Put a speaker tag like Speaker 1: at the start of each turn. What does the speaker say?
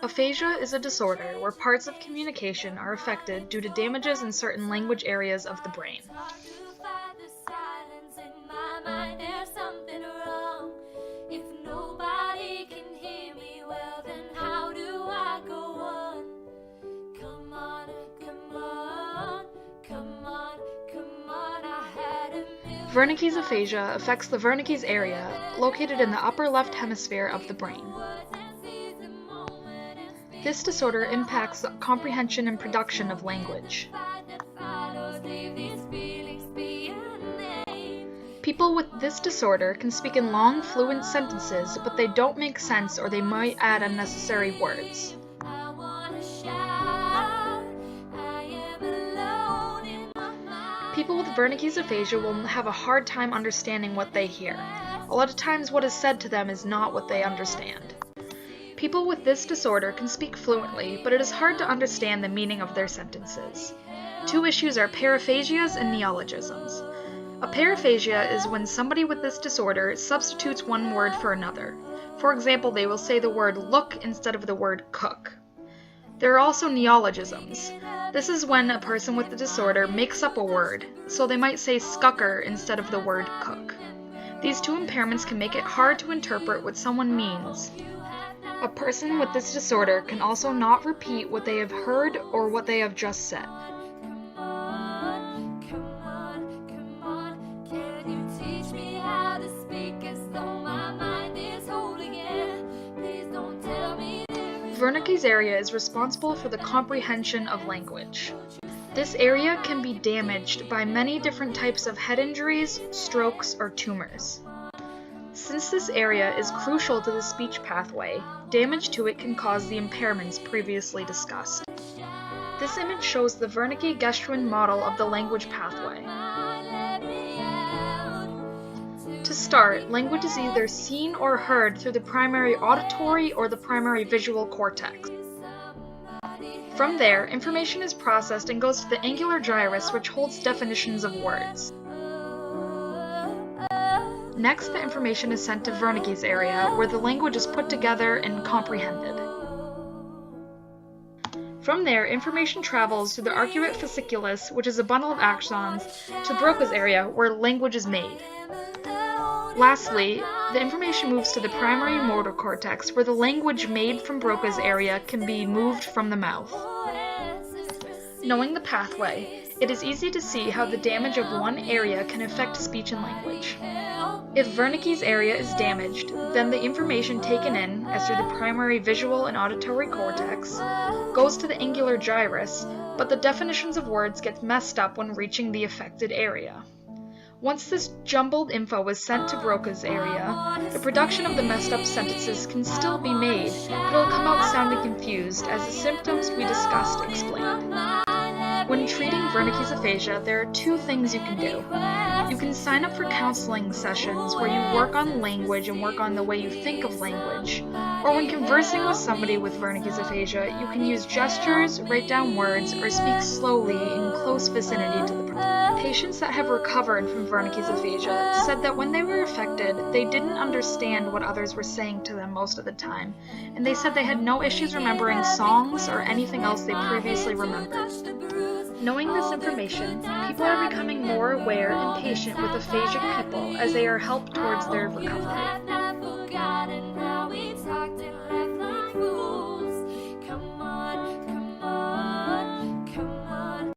Speaker 1: Aphasia is a disorder where parts of communication are affected due to damages in certain language areas of the brain. Wernike's aphasia affects the Wernike's area, located in the upper left hemisphere of the brain. This disorder impacts the comprehension and production of language. People with this disorder can speak in long, fluent sentences, but they don't make sense or they might add unnecessary words. People with Wernike's aphasia will have a hard time understanding what they hear. A lot of times what is said to them is not what they understand. People with this disorder can speak fluently, but it is hard to understand the meaning of their sentences. Two issues are paraphasias and neologisms. A paraphasia is when somebody with this disorder substitutes one word for another. For example, they will say the word look instead of the word cook. There are also neologisms. This is when a person with the disorder makes up a word, so they might say scucker instead of the word cook. These two impairments can make it hard to interpret what someone means. A person with this disorder can also not repeat what they have heard or what they have just said. Wernike's area is responsible for the comprehension of language. This area can be damaged by many different types of head injuries, strokes, or tumors. Since this area is crucial to the speech pathway, damage to it can cause the impairments previously discussed. This image shows the Wernike-Gestuin model of the language pathway. To start, language is either seen or heard through the primary auditory or the primary visual cortex. From there, information is processed and goes to the angular gyrus, which holds definitions of words. Next, the information is sent to Wernike's area, where the language is put together and comprehended. From there, information travels through the arcuate fasciculus, which is a bundle of axons, to Broca's area, where language is made. Lastly, the information moves to the primary motor cortex, where the language made from Broca's area can be moved from the mouth. Knowing the pathway, it is easy to see how the damage of one area can affect speech and language. If Wernike's area is damaged, then the information taken in, as through the primary visual and auditory cortex, goes to the angular gyrus, but the definitions of words get messed up when reaching the affected area. Once this jumbled info is sent to Broca's area, the production of the messed up sentences can still be made, but it'll come out sounding confused, as the symptoms we discussed explained. When treating Wernike's aphasia, there are two things you can do. You can sign up for counseling sessions where you work on language and work on the way you think of language. Or when conversing with somebody with Wernike's aphasia, you can use gestures, write down words, or speak slowly in close vicinity to the person. Patients that have recovered from Wernike's aphasia said that when they were affected, they didn't understand what others were saying to them most of the time, and they said they had no issues remembering songs or anything else they previously remembered. Knowing this information, people are becoming more aware and patient with aphasic people as they are helped towards their recovery.